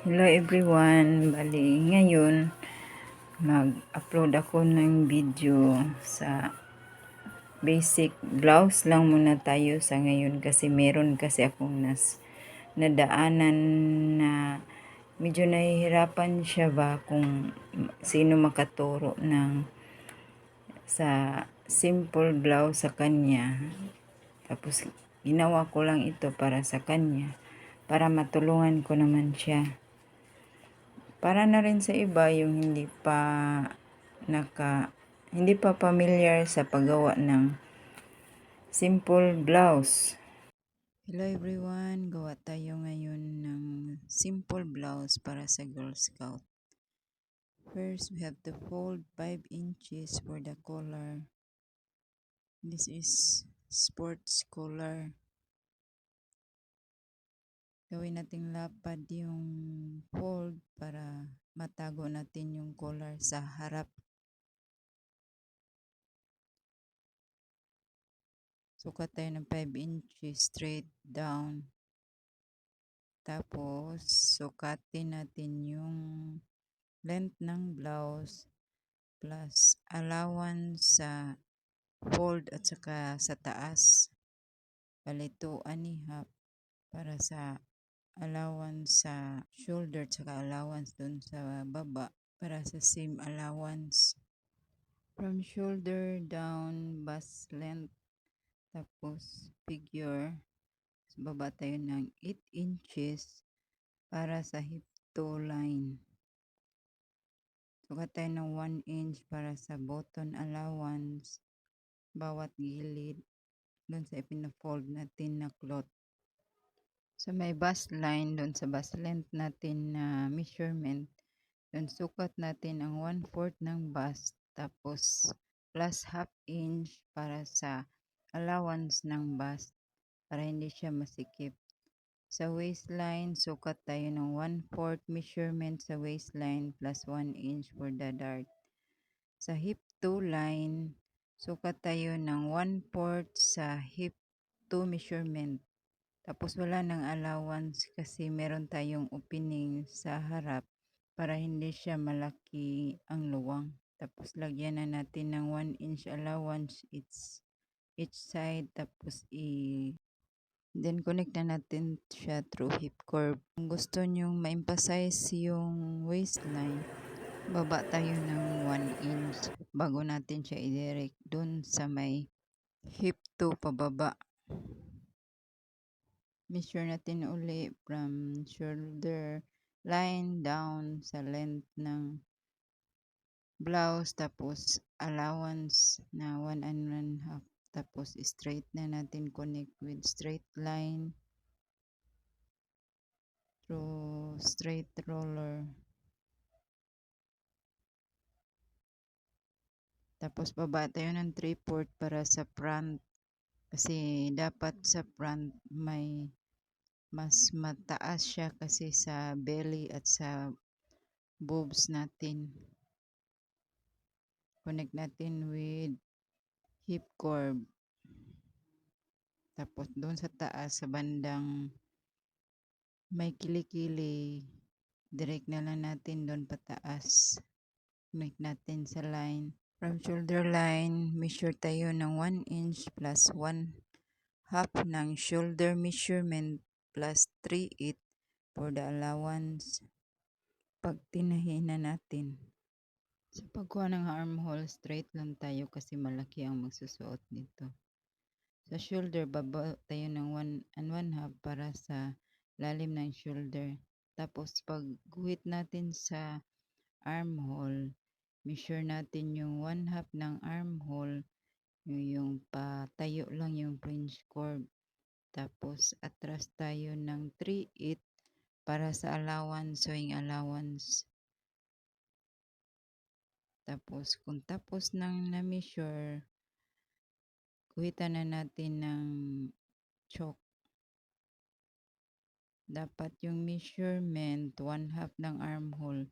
Hello everyone, bali ngayon mag-upload ako ng video sa basic blouse lang muna tayo sa ngayon kasi meron kasi akong nadaanan na medyo nahihirapan siya ba kung sino makaturo ng sa simple blouse sa kanya. Tapos ginawa ko lang ito para sa kanya para matulungan ko naman siya. Para na rin sa iba yung hindi pa familiar sa paggawa ng simple blouse. Hello everyone, gawa tayo ngayon ng simple blouse para sa Girl Scout. First, we have to fold 5 inches for the collar. This is sports collar. Gawin nating lapad yung fold para matago natin yung collar sa harap. Sukat tayo ng 5 inches straight down. Tapos, sukatin natin yung length ng blouse plus allowance sa fold at saka sa taas. Bali 2.5 para sa allowance sa shoulder at saka allowance dun sa baba para sa same allowance. From shoulder down, bust length, tapos figure. Baba tayo ng 8 inches para sa hip toe line. Sukat tayo ng 1 inch para sa button allowance bawat gilid doon sa ipina-fold natin na cloth. So may bust line doon sa bust length natin na measurement. Doon sukat natin ang 1/4 ng bust tapos plus half inch para sa allowance ng bust para hindi siya masikip. Sa waistline, sukat tayo ng 1/4 measurement sa waistline plus 1 inch for the dart. Sa hip toe line, sukat tayo ng 1/4 sa hip toe measurement. Tapos wala ng allowance kasi meron tayong opening sa harap para hindi siya malaki ang luwang. Tapos lagyan na natin ng 1 inch allowance each side tapos then connect na natin siya through hip curve. Kung gusto nyong ma-emphasize yung waistline, baba tayo ng 1 inch bago natin siya i-direct dun sa may hip to pababa. Measure natin uli from shoulder line down sa length ng blouse tapos allowance na 1.5 tapos straight na natin connect with straight line through straight roller. Tapos baba tayo ng 3/4 para sa front kasi dapat sa front may mas mataas siya kasi sa belly at sa boobs natin. Connect natin with hip curve. Tapos doon sa taas sa bandang may kilikili, direct na lang natin doon pataas. Connect natin sa line. From shoulder line, measure tayo ng 1 inch plus 1/2 ng shoulder measurement plus 3/8 for the allowance. Pag tinahin na natin. Sa pagkuha ng armhole, straight lang tayo kasi malaki ang magsusuot nito. Sa shoulder, baba tayo ng 1.5 para sa lalim ng shoulder. Tapos pag guhit natin sa armhole, measure natin yung 1/2 ng armhole, yung patayo lang yung French curve. Tapos atras tayo ng 3/8 para sa allowance, sewing allowance. Tapos kung tapos nang na-measure, guhitan na natin ng chalk. Dapat yung measurement 1/2 ng armhole.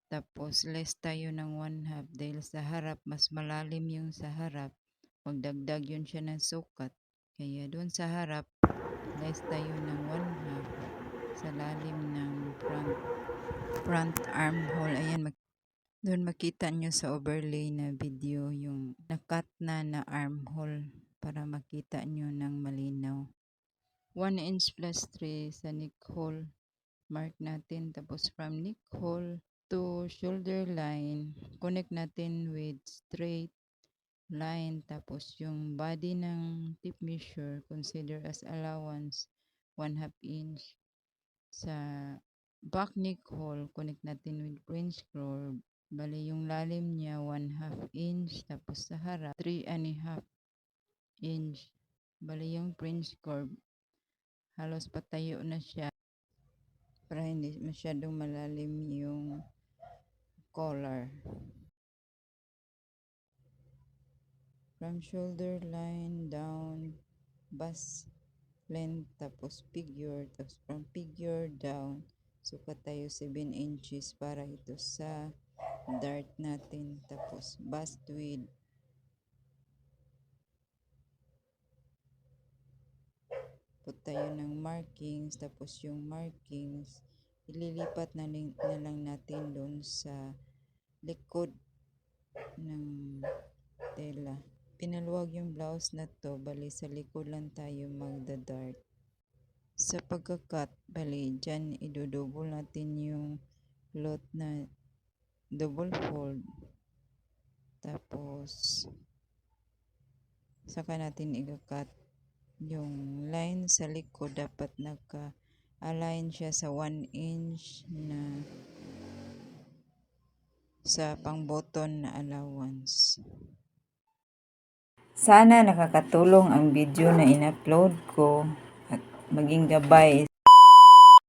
Tapos less tayo ng 1/2 dahil sa harap mas malalim yung sa harap. Magdagdag yun siya ng sukat. Kaya doon sa harap less tayo ng 1/2 sa lalim ng front armhole. Ayan, doon makita nyo sa overlay na video yung nakat na armhole para makita nyo ng malinaw. 1 inch plus 3 sa neck hole. Mark natin. Tapos from neck hole to shoulder line, connect natin with straight line. Tapos yung body ng tip measure, consider as allowance 1/2 inch. Sa back neck hole, connect natin with French curve. Bali yung lalim niya 1/2 inch. Tapos sa harap 3.5 inch. Bali yung French curve, halos patayo na siya para hindi masyadong malalim yung collar. From shoulder line down, bust length, tapos figure, tapos from figure down, sukat tayo 7 inches para ito sa dart natin. Tapos bust width, put tayo ng markings. Tapos yung markings ililipat na lang natin doon sa likod ng tela. Pinaluwag yung blouse na to, bali sa likod lang tayo magda-dart. Sa pagka-cut, bali dyan idudouble natin yung lot na double fold. Tapos saka natin i-cut. Yung line sa likod dapat naka-align siya sa 1 inch na sa pang-button na allowance. Sana nakakatulong ang video na in-upload ko at maging gabay